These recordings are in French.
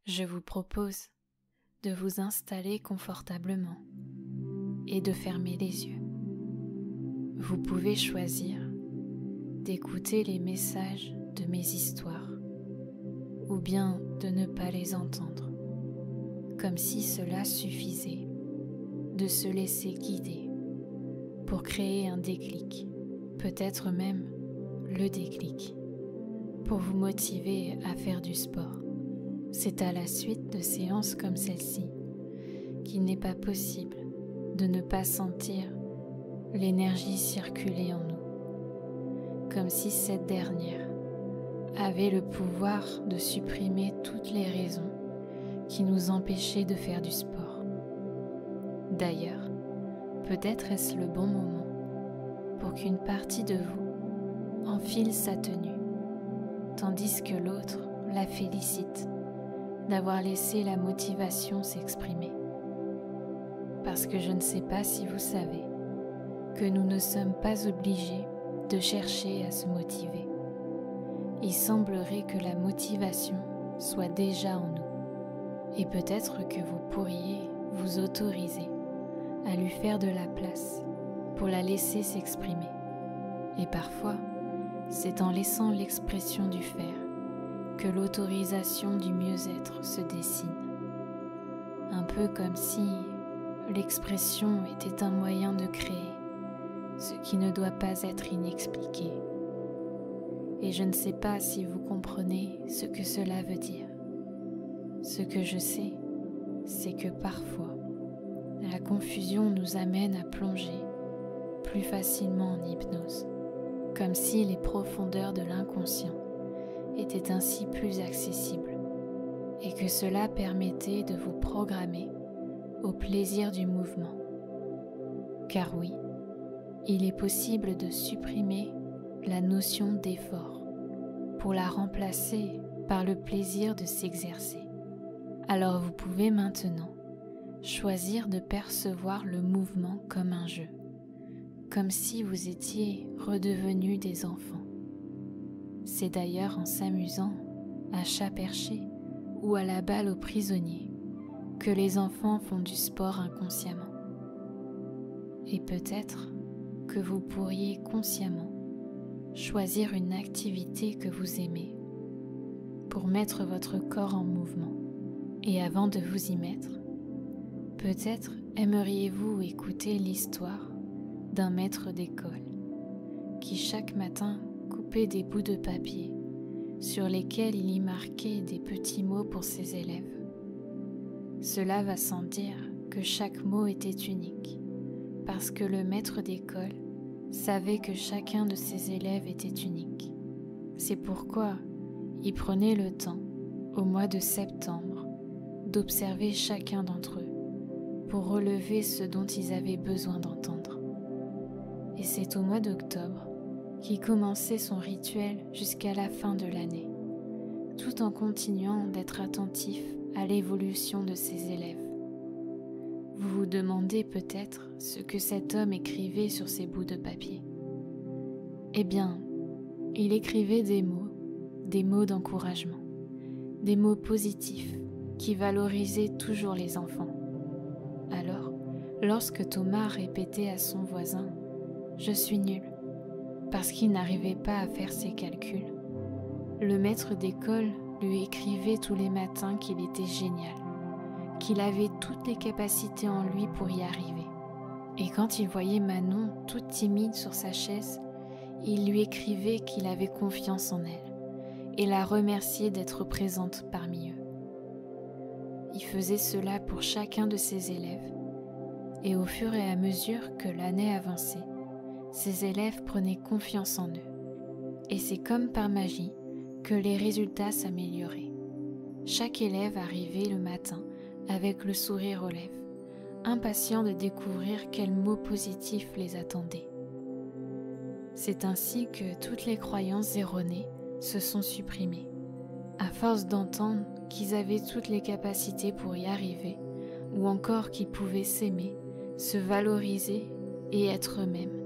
je vous propose de vous installer confortablement et de fermer les yeux. Vous pouvez choisir d'écouter les messages de mes histoires ou bien de ne pas les entendre, comme si cela suffisait de se laisser guider pour créer un déclic, peut-être même le déclic, pour vous motiver à faire du sport. C'est à la suite de séances comme celle-ci qu'il n'est pas possible de ne pas sentir l'énergie circuler en nous, comme si cette dernière avait le pouvoir de supprimer toutes les raisons qui nous empêchaient de faire du sport. D'ailleurs, peut-être est-ce le bon moment pour qu'une partie de vous enfile sa tenue, tandis que l'autre la félicite d'avoir laissé la motivation s'exprimer. Parce que je ne sais pas si vous savez que nous ne sommes pas obligés de chercher à se motiver. Il semblerait que la motivation soit déjà en nous, et peut-être que vous pourriez vous autoriser à lui faire de la place pour la laisser s'exprimer. Et parfois, c'est en laissant l'expression du faire que l'autorisation du mieux-être se dessine. Un peu comme si l'expression était un moyen de créer ce qui ne doit pas être inexpliqué. Et je ne sais pas si vous comprenez ce que cela veut dire. Ce que je sais, c'est que parfois, la confusion nous amène à plonger plus facilement en hypnose, comme si les profondeurs de l'inconscient étaient ainsi plus accessibles, et que cela permettait de vous programmer au plaisir du mouvement. Car oui, il est possible de supprimer la notion d'effort pour la remplacer par le plaisir de s'exercer. Alors vous pouvez maintenant choisir de percevoir le mouvement comme un jeu, comme si vous étiez redevenus des enfants. C'est d'ailleurs en s'amusant à chat perché ou à la balle aux prisonniers que les enfants font du sport inconsciemment. Et peut-être que vous pourriez consciemment choisir une activité que vous aimez pour mettre votre corps en mouvement. Et avant de vous y mettre, peut-être aimeriez-vous écouter l'histoire d'un maître d'école qui chaque matin coupait des bouts de papier sur lesquels il y marquait des petits mots pour ses élèves. Cela va sans dire que chaque mot était unique, parce que le maître d'école savait que chacun de ses élèves était unique. C'est pourquoi il prenait le temps, au mois de septembre, d'observer chacun d'entre eux pour relever ce dont ils avaient besoin d'entendre. Et c'est au mois d'octobre qu'il commençait son rituel jusqu'à la fin de l'année, tout en continuant d'être attentif à l'évolution de ses élèves. Vous vous demandez peut-être ce que cet homme écrivait sur ces bouts de papier. Eh bien, il écrivait des mots d'encouragement, des mots positifs qui valorisaient toujours les enfants. Alors, lorsque Thomas répétait à son voisin « Je suis nul », parce qu'il n'arrivait pas à faire ses calculs, le maître d'école lui écrivait tous les matins qu'il était génial, qu'il avait toutes les capacités en lui pour y arriver. Et quand il voyait Manon toute timide sur sa chaise, il lui écrivait qu'il avait confiance en elle et la remerciait d'être présente parmi eux. Il faisait cela pour chacun de ses élèves, et au fur et à mesure que l'année avançait, ses élèves prenaient confiance en eux. Et c'est comme par magie que les résultats s'amélioraient. Chaque élève arrivait le matin avec le sourire aux lèvres, impatient de découvrir quels mots positifs les attendaient. C'est ainsi que toutes les croyances erronées se sont supprimées, à force d'entendre qu'ils avaient toutes les capacités pour y arriver, ou encore qu'ils pouvaient s'aimer, se valoriser et être eux-mêmes.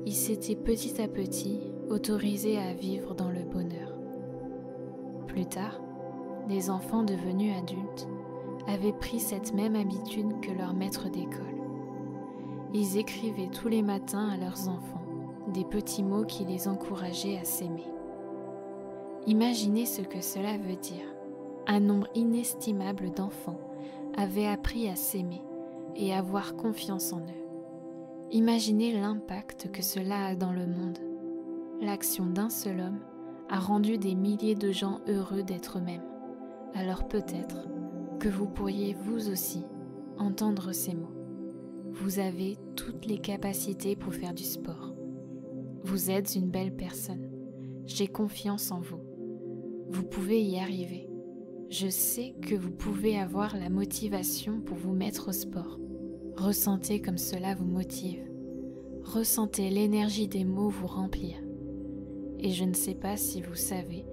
Ils s'étaient petit à petit autorisés à vivre dans le bonheur. Plus tard, des enfants devenus adultes avaient pris cette même habitude que leur maître d'école. Ils écrivaient tous les matins à leurs enfants des petits mots qui les encourageaient à s'aimer. Imaginez ce que cela veut dire. Un nombre inestimable d'enfants avaient appris à s'aimer et à avoir confiance en eux. Imaginez l'impact que cela a dans le monde. L'action d'un seul homme a rendu des milliers de gens heureux d'être eux-mêmes. Alors peut-être que vous pourriez vous aussi entendre ces mots. Vous avez toutes les capacités pour faire du sport. Vous êtes une belle personne. J'ai confiance en vous. Vous pouvez y arriver. Je sais que vous pouvez avoir la motivation pour vous mettre au sport. Ressentez comme cela vous motive. Ressentez l'énergie des mots vous remplir. Et je ne sais pas si vous savez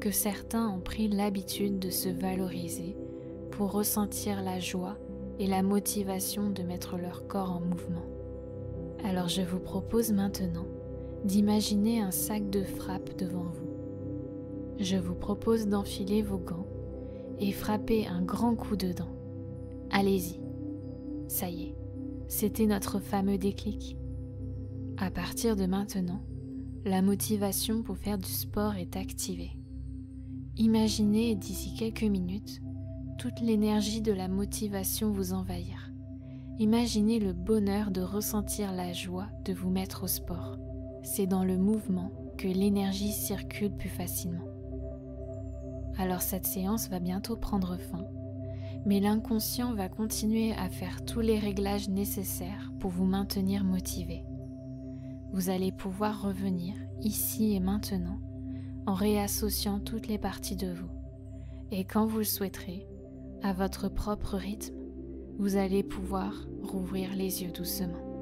que certains ont pris l'habitude de se valoriser pour ressentir la joie et la motivation de mettre leur corps en mouvement. Alors je vous propose maintenant d'imaginer un sac de frappe devant vous. Je vous propose d'enfiler vos gants et frapper un grand coup dedans. Allez-y. Ça y est, c'était notre fameux déclic. À partir de maintenant, la motivation pour faire du sport est activée. Imaginez d'ici quelques minutes toute l'énergie de la motivation vous envahir. Imaginez le bonheur de ressentir la joie de vous mettre au sport. C'est dans le mouvement que l'énergie circule plus facilement. Alors cette séance va bientôt prendre fin, mais l'inconscient va continuer à faire tous les réglages nécessaires pour vous maintenir motivé. Vous allez pouvoir revenir ici et maintenant en réassociant toutes les parties de vous. Et quand vous le souhaiterez, à votre propre rythme, vous allez pouvoir rouvrir les yeux doucement.